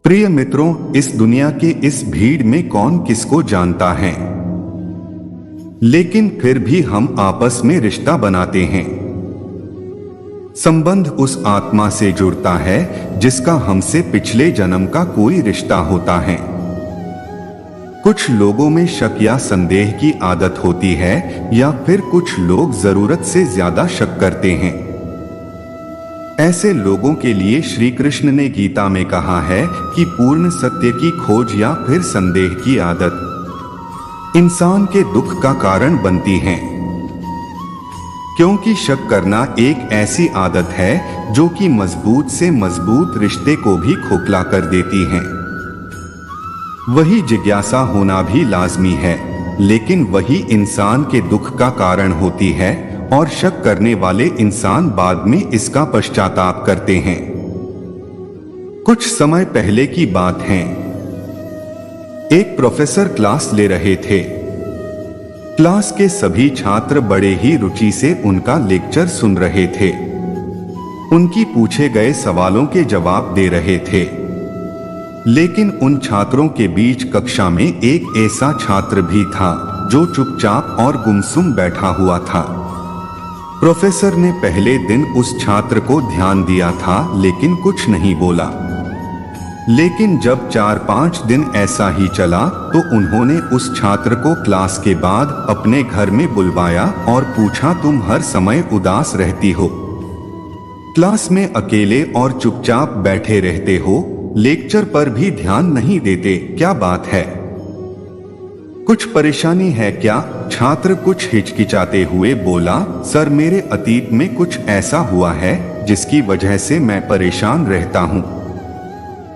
प्रिय मित्रों, इस दुनिया के इस भीड़ में कौन किसको जानता है, लेकिन फिर भी हम आपस में रिश्ता बनाते हैं। संबंध उस आत्मा से जुड़ता है जिसका हमसे पिछले जन्म का कोई रिश्ता होता है। कुछ लोगों में शक या संदेह की आदत होती है, या फिर कुछ लोग जरूरत से ज्यादा शक करते हैं। ऐसे लोगों के लिए श्री कृष्ण ने गीता में कहा है कि पूर्ण सत्य की खोज या फिर संदेह की आदत इंसान के दुख का कारण बनती है, क्योंकि शक करना एक ऐसी आदत है जो कि मजबूत से मजबूत रिश्ते को भी खोखला कर देती है। वही जिज्ञासा होना भी लाजमी है, लेकिन वही इंसान के दुख का कारण होती है और शक करने वाले इंसान बाद में इसका पश्चाताप करते हैं। कुछ समय पहले की बात है, एक प्रोफेसर क्लास ले रहे थे। क्लास के सभी छात्र बड़े ही रुचि से उनका लेक्चर सुन रहे थे। उनकी पूछे गए सवालों के जवाब दे रहे थे, लेकिन उन छात्रों के बीच कक्षा में एक ऐसा छात्र भी था जो चुपचाप और गुमसुम बैठा हुआ था। प्रोफेसर ने पहले दिन उस छात्र को ध्यान दिया था, लेकिन कुछ नहीं बोला। लेकिन जब 4-5 दिन ऐसा ही चला तो उन्होंने उस छात्र को क्लास के बाद अपने घर में बुलवाया और पूछा, तुम हर समय उदास रहती हो, क्लास में अकेले और चुपचाप बैठे रहते हो, लेक्चर पर भी ध्यान नहीं देते, क्या बात है? कुछ परेशानी है क्या? छात्र कुछ हिचकिचाते हुए बोला, सर मेरे अतीत में कुछ ऐसा हुआ है जिसकी वजह से मैं परेशान रहता हूँ,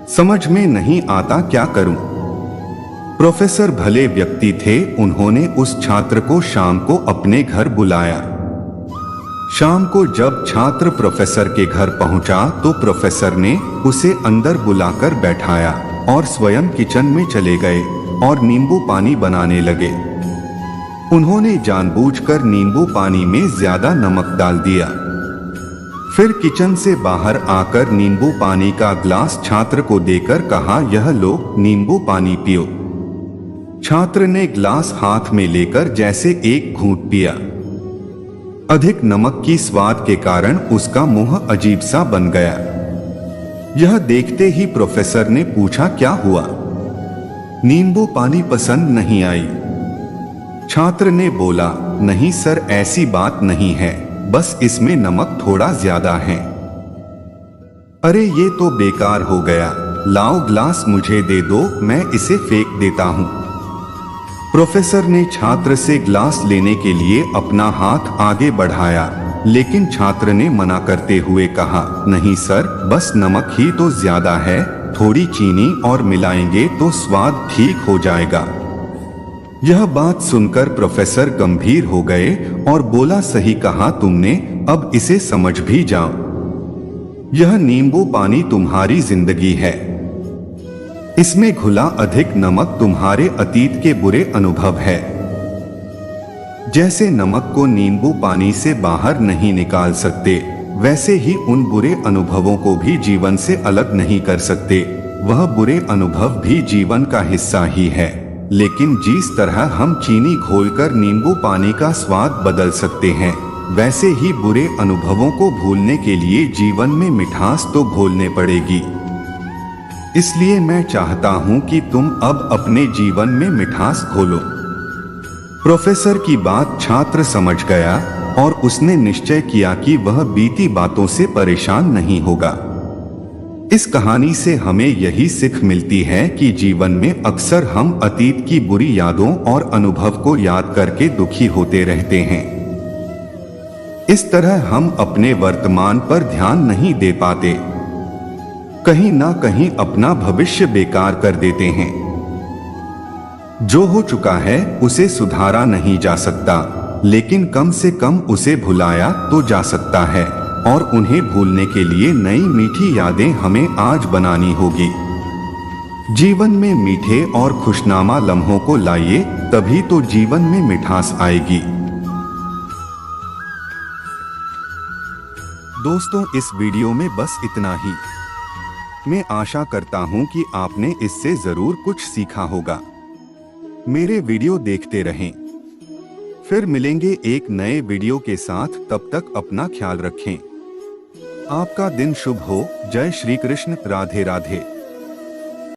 समझ में नहीं आता क्या करूं। प्रोफेसर भले व्यक्ति थे, उन्होंने उस छात्र को शाम को अपने घर बुलाया। शाम को जब छात्र प्रोफेसर के घर पहुंचा तो प्रोफेसर ने उसे अंदर बुलाकर बैठाया और स्वयं किचन में चले गए और नींबू पानी बनाने लगे। उन्होंने जानबूझकर नींबू पानी में ज्यादा नमक डाल दिया। फिर किचन से बाहर आकर नींबू पानी का ग्लास छात्र को देकर कहा, यह लो नींबू पानी पियो। छात्र ने ग्लास हाथ में लेकर जैसे एक घूंट पिया। अधिक नमक की स्वाद के कारण उसका मुंह अजीब सा बन गया। यह देखते ही प्रोफेसर ने पूछा, क्या हुआ? नींबू पानी पसंद नहीं आई? छात्र ने बोला, नहीं सर, ऐसी बात नहीं है, बस इसमें नमक थोड़ा ज्यादा है। अरे ये तो बेकार हो गया, लाओ ग्लास मुझे दे दो, मैं इसे फेंक देता हूं। प्रोफेसर ने छात्र से ग्लास लेने के लिए अपना हाथ आगे बढ़ाया, लेकिन छात्र ने मना करते हुए कहा, नहीं सर, बस नमक ही तो ज्यादा है, थोड़ी चीनी और मिलाएंगे तो स्वाद ठीक हो जाएगा। यह बात सुनकर प्रोफेसर गंभीर हो गए और बोला, सही कहा तुमने, अब इसे समझ भी जाओ। यह नींबू पानी तुम्हारी जिंदगी है, इसमें घुला अधिक नमक तुम्हारे अतीत के बुरे अनुभव है। जैसे नमक को नींबू पानी से बाहर नहीं निकाल सकते, वैसे ही उन बुरे अनुभवों को भी जीवन से अलग नहीं कर सकते। वह बुरे अनुभव भी जीवन का हिस्सा ही है, लेकिन जिस तरह हम चीनी घोलकर नींबू पानी का स्वाद बदल सकते हैं, वैसे ही बुरे अनुभवों को भूलने के लिए जीवन में मिठास तो घोलने पड़ेगी। इसलिए मैं चाहता हूं कि तुम अब अपने जीवन में मिठास घोलो। प्रोफेसर की बात छात्र समझ गया और उसने निश्चय किया कि वह बीती बातों से परेशान नहीं होगा। इस कहानी से हमें यही सीख मिलती है कि जीवन में अक्सर हम अतीत की बुरी यादों और अनुभव को याद करके दुखी होते रहते हैं। इस तरह हम अपने वर्तमान पर ध्यान नहीं दे पाते, कहीं ना कहीं अपना भविष्य बेकार कर देते हैं। जो हो चुका है उसे सुधारा नहीं जा सकता, लेकिन कम से कम उसे भुलाया तो जा सकता है, और उन्हें भूलने के लिए नई मीठी यादें हमें आज बनानी होगी। जीवन में मीठे और खुशनुमा लम्हों को लाइए, तभी तो जीवन में मिठास आएगी। दोस्तों, इस वीडियो में बस इतना ही। मैं आशा करता हूं कि आपने इससे जरूर कुछ सीखा होगा। मेरे वीडियो देखते रहें। फिर मिलेंगे एक नए वीडियो के साथ, तब तक अपना ख्याल रखें। आपका दिन शुभ हो। जय श्री कृष्ण। राधे राधे।